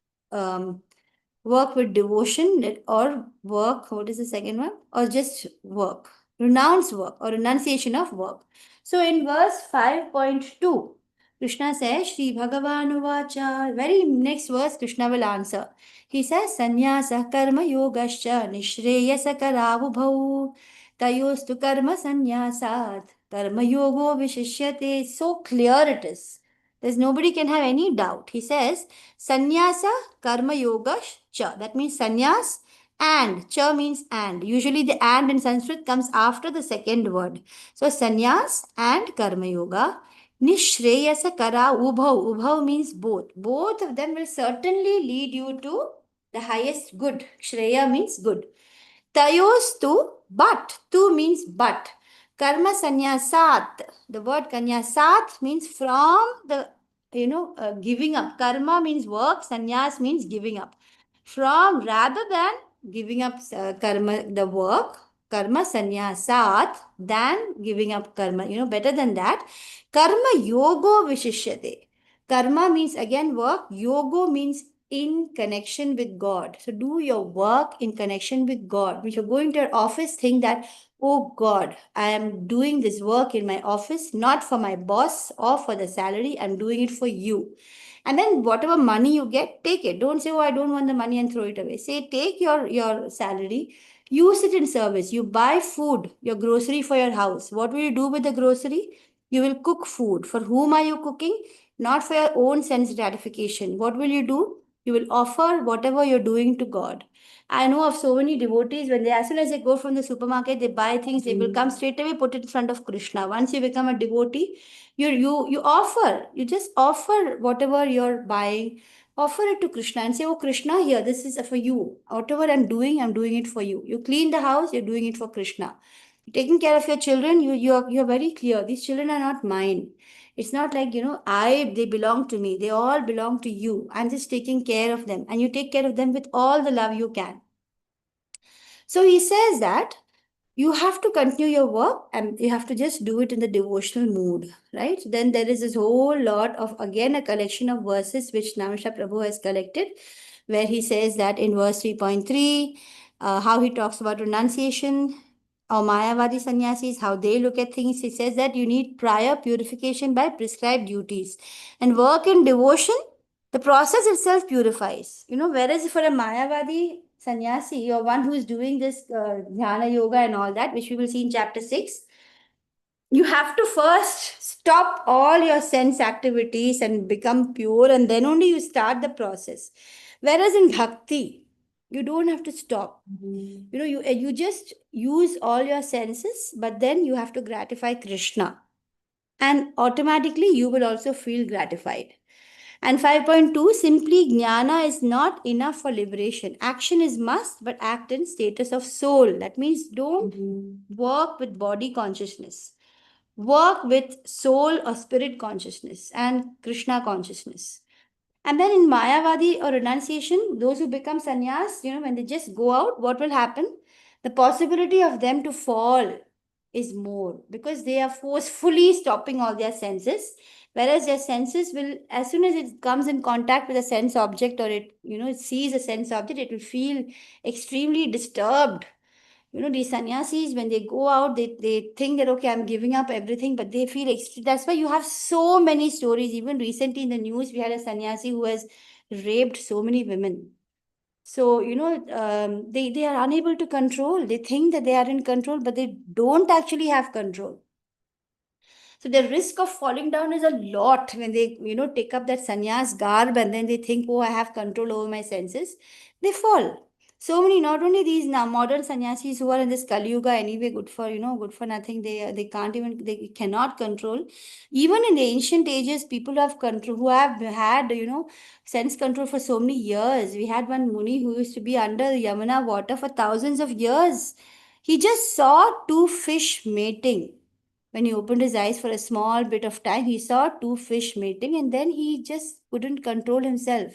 devotion, or work, what is the second one? Or just work, renounce work or renunciation of work. So in verse 5.2, Krishna says, Shri Bhagavan Uvacha, very next verse Krishna will answer. He says, Sannyasa karma yogascha nishreyasa karavubhau tayostu karma sannyasat karma yogo vishishyate. So clear it is. There's nobody can have any doubt. He says, Sannyasa karma yoga cha. That means sannyas and cha means and. Usually the and in Sanskrit comes after the second word. So sannyas and karma yoga. Nishreyasa kara ubhav. Ubhav means both. Both of them will certainly lead you to the highest good. Shreya means good. Tayostu, but. Tu means but. Karma sanyasat. The word kanyasat means from the, giving up. Karma means work. Sanyas means giving up. From, rather than giving up karma, the work, karma sanyasat, than giving up karma, better than that. Karma yogo vishishyate. Karma means again work. Yogo means in connection with God. So do your work in connection with God. When you're going to your office, think that, oh God, I am doing this work in my office, not for my boss or for the salary. I'm doing it for you. And then whatever money you get, take it. Don't say, oh, I don't want the money and throw it away. Say, take your salary, use it in service. You buy food, your grocery for your house. What will you do with the grocery? You will cook food. For whom are you cooking? Not for your own sense gratification. What will you do? You will offer whatever you're doing to God. I know of so many devotees, when as soon as they go from the supermarket, they buy things, they will come straight away, put it in front of Krishna. Once you become a devotee, you offer, you just offer whatever you're buying, offer it to Krishna and say, oh Krishna, here, this is for you. Whatever I'm doing it for you. You clean the house, you're doing it for Krishna. Taking care of your children, you're very clear. These children are not mine. It's not like, they belong to me. They all belong to you. I'm just taking care of them. And you take care of them with all the love you can. So he says that you have to continue your work and you have to just do it in the devotional mood, right? Then there is this whole lot of, again, a collection of verses which Namasha Prabhu has collected, where he says that in verse 3.3, how he talks about renunciation, or Mayavadi sannyasis, how they look at things. He says that you need prior purification by prescribed duties. And work in devotion, the process itself purifies. Whereas for a Mayavadi sannyasi, or one who is doing this dhyana yoga and all that, which we will see in chapter 6, you have to first stop all your sense activities and become pure, and then only you start the process. Whereas in bhakti, you don't have to stop. You just use all your senses, but then you have to gratify Krishna. And automatically you will also feel gratified. And 5.2, simply jnana is not enough for liberation. Action is must, but act in status of soul. That means don't work with body consciousness. Work with soul or spirit consciousness and Krishna consciousness. And then in Mayavadi or renunciation, those who become sannyas, when they just go out, what will happen? The possibility of them to fall is more because they are forcefully stopping all their senses. Whereas their senses will, as soon as it comes in contact with a sense object or it sees a sense object, it will feel extremely disturbed. These sannyasis, when they go out, they think that, okay, I'm giving up everything, but they feel that's why you have so many stories. Even recently in the news, we had a sannyasi who has raped so many women. So, they are unable to control. They think that they are in control, but they don't actually have control. So the risk of falling down is a lot when they, take up that sannyas garb and then they think, oh, I have control over my senses. They fall. So many, not only these now modern sannyasis who are in this Kali Yuga anyway, good for, good for nothing. They can't even, they cannot control. Even in the ancient ages, people who have control, who have had, sense control for so many years. We had one Muni who used to be under Yamuna water for thousands of years. He just saw two fish mating. When he opened his eyes for a small bit of time, he saw two fish mating and then he just couldn't control himself.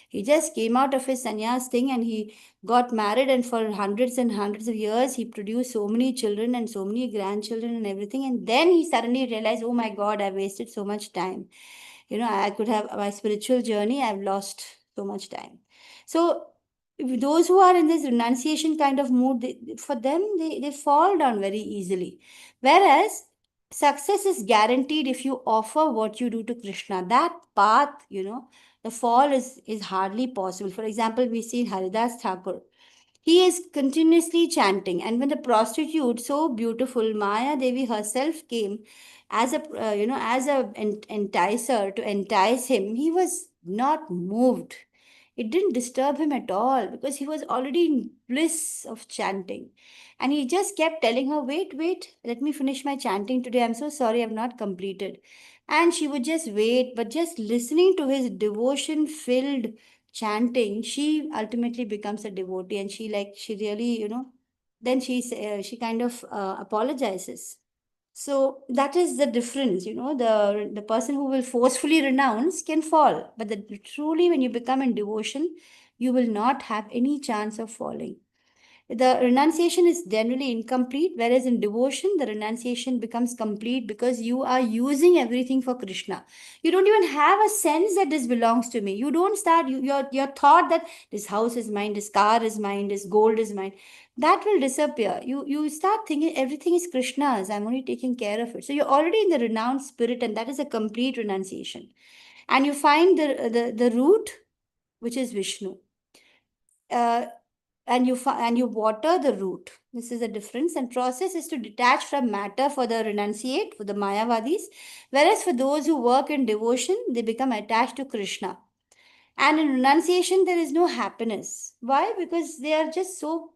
He just came out of his sannyas thing and he got married, and for hundreds and hundreds of years, he produced so many children and so many grandchildren and everything. And then he suddenly realized, oh my God, I wasted so much time. I could have my spiritual journey, I've lost so much time. So, if those who are in this renunciation kind of mood, for them, they fall down very easily. Whereas success is guaranteed if you offer what you do to Krishna. That path, the fall is hardly possible. For example, we see Haridas Thakur. He is continuously chanting, and when the prostitute, so beautiful, Maya Devi herself came as a enticer to entice him, he was not moved. It didn't disturb him at all because he was already in bliss of chanting. And he just kept telling her, wait, wait, let me finish my chanting today. I'm so sorry, I've not completed. And she would just wait, but just listening to his devotion filled chanting, she ultimately becomes a devotee. And she really, then she kind of apologizes. So that is the difference, the person who will forcefully renounce can fall, but truly when you become in devotion, you will not have any chance of falling. The renunciation is generally incomplete, whereas in devotion, the renunciation becomes complete because you are using everything for Krishna. You don't even have a sense that this belongs to me. You don't start your thought that this house is mine, this car is mine, this gold is mine. That will disappear. You start thinking everything is Krishna's. I'm only taking care of it. So you're already in the renounced spirit, and that is a complete renunciation. And you find the root, which is Vishnu. And you water the root. This is the difference. And process is to detach from matter for the renunciate, for the Mayavadis. Whereas for those who work in devotion, they become attached to Krishna. And in renunciation, there is no happiness. Why? Because they are just so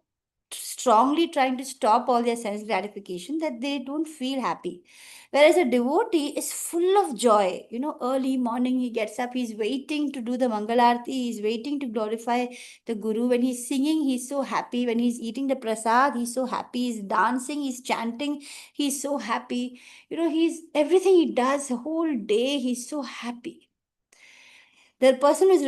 strongly trying to stop all their sense gratification that they don't feel happy. Whereas a devotee is full of joy. Early morning he gets up, he's waiting to do the Mangalarti, he's waiting to glorify the Guru. When he's singing, he's so happy. When he's eating the prasad, he's so happy. He's dancing, he's chanting, he's so happy. He's everything he does the whole day, he's so happy. The person who is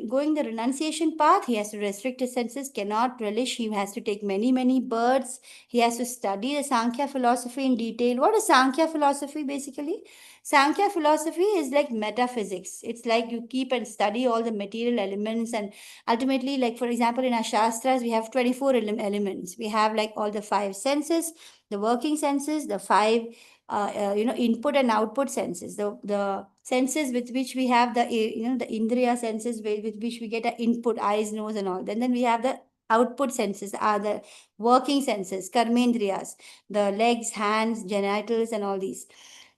going the renunciation path, he has to restrict his senses, cannot relish, he has to take many, many births, he has to study the Sankhya philosophy in detail. What is Sankhya philosophy basically? Sankhya philosophy is like metaphysics. It's like you keep and study all the material elements, and ultimately, like for example, in our Shastras, we have 24 elements. We have like all the five senses, the working senses, the five input and output senses, the senses with which we have the the indriya senses with which we get an input, eyes, nose and all. Then we have the output senses are the working senses, karmendriyas, the legs, hands, genitals and all these.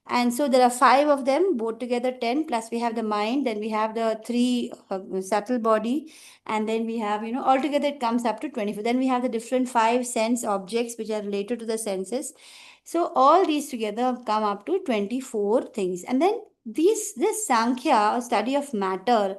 And so there are five of them, both together 10, plus we have the mind, then we have the three subtle body, and then we have, altogether it comes up to 24. Then we have the different five sense objects which are related to the senses. So all these together come up to 24 things. And then this Sankhya, study of matter,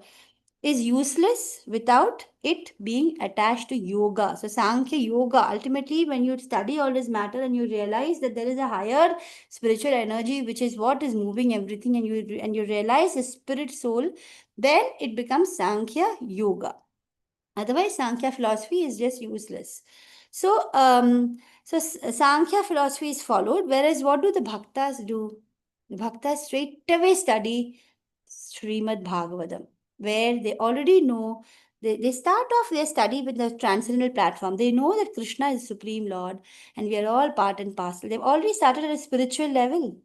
is useless without it being attached to yoga. So Sankhya Yoga, ultimately when you study all this matter and you realize that there is a higher spiritual energy which is what is moving everything, and you realize the spirit soul, then it becomes Sankhya Yoga. Otherwise, Sankhya philosophy is just useless. So Sankhya philosophy is followed, whereas what do the Bhaktas do? The Bhaktas straight away study Srimad Bhagavatam, where they already know, they start off their study with the transcendental platform. They know that Krishna is Supreme Lord and we are all part and parcel. They've already started at a spiritual level.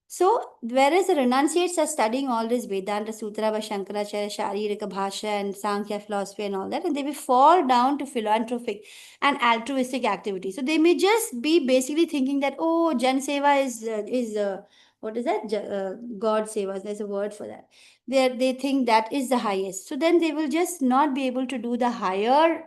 So, whereas the renunciates are studying all this Vedanta Sutra by Shankaracharya, Sharirika Bhasha, and Sankhya philosophy and all that, and they will fall down to philanthropic and altruistic activity. So, they may just be basically thinking that, oh, Jan Seva is what is that? God Seva. There's a word for that. They think that is the highest. So, then they will just not be able to do the higher,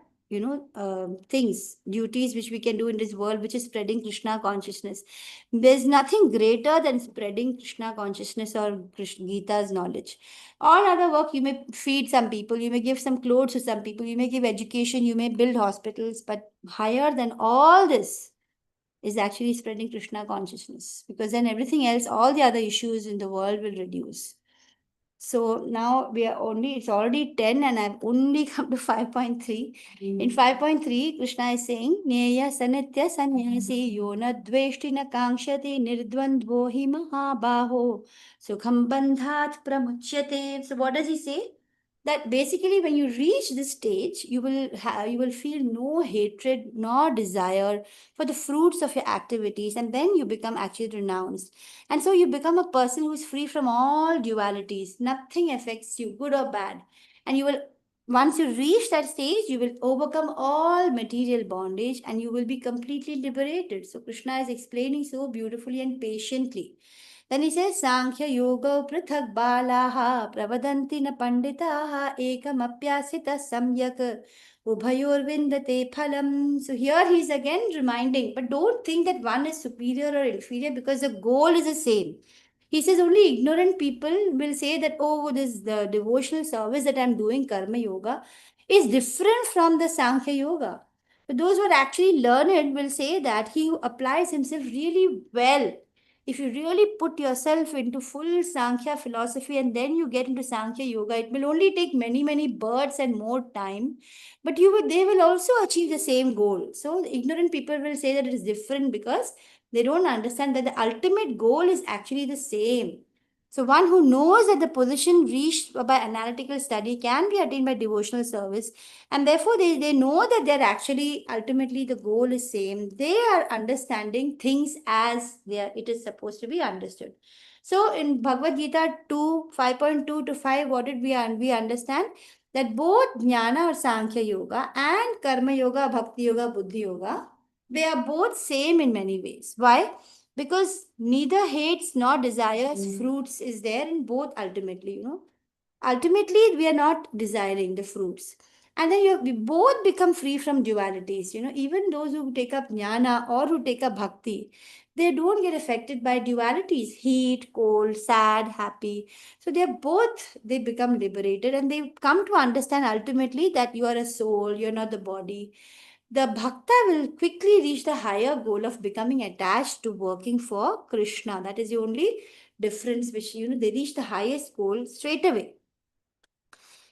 things, duties which we can do in this world, which is spreading Krishna consciousness. There's nothing greater than spreading Krishna consciousness or Krishna Gita's knowledge. All other work, you may feed some people, you may give some clothes to some people, you may give education, you may build hospitals, but higher than all this is actually spreading Krishna consciousness, because then everything else, all the other issues in the world will reduce. So now it's already 10 and I've only come to 5.3. In 5.3, Krishna is saying, Neya sanitya sanyasi yona dveshti na kankshati nirdvandvo hi mahabaho sukham bandhat pramuchyate. So what does he say? That basically when you reach this stage, you will feel no hatred nor desire for the fruits of your activities, and then you become actually renounced. And so you become a person who is free from all dualities. Nothing affects you, good or bad. And you will, once you reach that stage, you will overcome all material bondage and you will be completely liberated. So Krishna is explaining so beautifully and patiently. Then he says, Sankhya Yoga Prithak Balaha Pravadanti na Panditaha Ekam Apyasita Samyak Ubhayor Vindate Phalam. So here he is again reminding, but don't think that one is superior or inferior, because the goal is the same. He says only ignorant people will say that, oh, this the devotional service that I'm doing, Karma Yoga, is different from the Sankhya Yoga. But those who are actually learned will say that he applies himself really well. If you really put yourself into full Sankhya philosophy and then you get into Sankhya Yoga, it will only take many, many births and more time, but they will also achieve the same goal. So ignorant people will say that it is different because they don't understand that the ultimate goal is actually the same. So one who knows that the position reached by analytical study can be attained by devotional service, and therefore they know that they're actually ultimately the goal is same. They are understanding things as it is supposed to be understood. So in Bhagavad Gita 2, 5.2 to 5, what did we understand? That both Jnana or Sankhya Yoga and Karma Yoga, Bhakti Yoga, Buddhi Yoga, they are both same in many ways. Why? Because neither hates nor desires fruits is there in both ultimately, Ultimately, we are not desiring the fruits. And then we both become free from dualities. Even those who take up jnana or who take up bhakti, they don't get affected by dualities, heat, cold, sad, happy. So they become liberated and they come to understand ultimately that you are a soul, you're not the body. The bhakta will quickly reach the higher goal of becoming attached to working for Krishna. That is the only difference, which, they reach the highest goal straight away.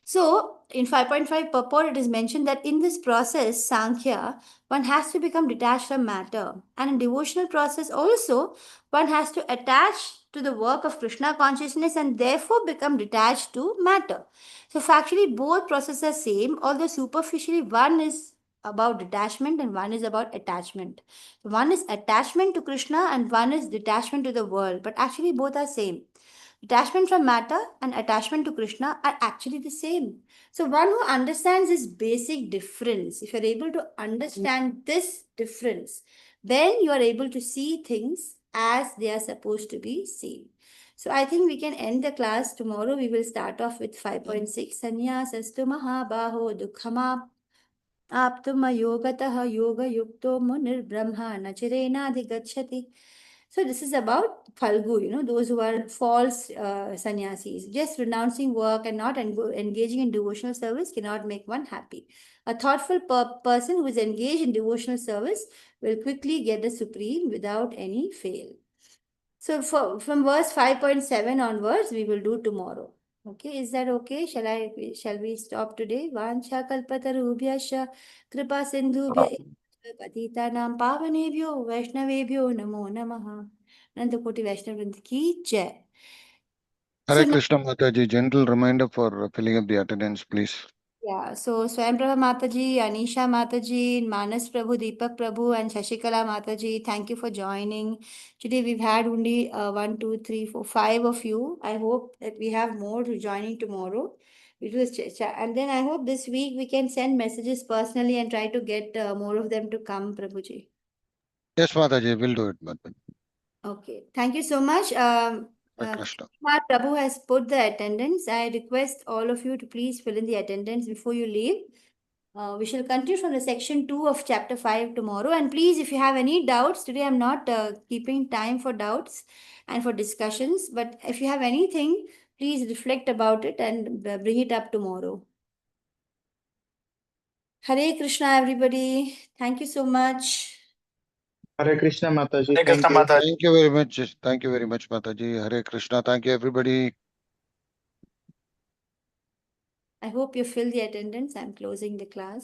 So, in 5.5 purport, it is mentioned that in this process, Sankhya, one has to become detached from matter. And in devotional process also, one has to attach to the work of Krishna consciousness and therefore become detached to matter. So, factually, both processes are same, although superficially one is about detachment and one is about attachment. One is attachment to Krishna and one is detachment to the world, but actually both are same. Detachment from matter and attachment to Krishna are actually the same. So, one who understands this basic difference, if you're able to understand this difference, then you are able to see things as they are supposed to be seen. So, I think we can end the class tomorrow. We will start off with 5.6. Sanyasastu mahabaho dukhamap aptuma yogatah yoga yukto munir brahma nachirena adhigachati. So this is about Falgu, those who are false sannyasis. Just renouncing work and not engaging in devotional service cannot make one happy. A thoughtful person who is engaged in devotional service will quickly get the supreme without any fail. So from verse 5.7 onwards, we will do tomorrow. Okay, is that okay? Shall we stop today? Vancha kalpatarubhyascha kripa sindhubhya patitanam pavanebhyo vaishnavebhyo namo namaha. Anandakoti Vaishnav Vrinda ki jai. So Hare now, Krishna Mataji, gentle reminder for filling up the attendance, please. yeah, so Swayam Prabha Mataji, Anisha Mataji, Manas Prabhu, Deepak Prabhu, and Shashikala Mataji, thank you for joining. Today we've had only 1, 2, 3, 4, 5 of you. I hope that we have more joining tomorrow. We do this and then I hope this week we can send messages personally and try to get more of them to come, Prabhuji. Yes, Mataji, we'll do it, Mataji. Okay, thank you so much. Hare Krishna. Prabhu has put the attendance. I request all of you to please fill in the attendance before you leave. We shall continue from the section 2 of chapter 5 tomorrow. And please, if you have any doubts, today I'm not keeping time for doubts and for discussions. But if you have anything, please reflect about it and bring it up tomorrow. Hare Krishna, everybody. Thank you so much. Hare Krishna Mataji. Hare Thank Krishna you. Mataji. Thank you very much. Thank you very much, Mataji. Hare Krishna. Thank you, everybody. I hope you fill the attendance. I'm closing the class.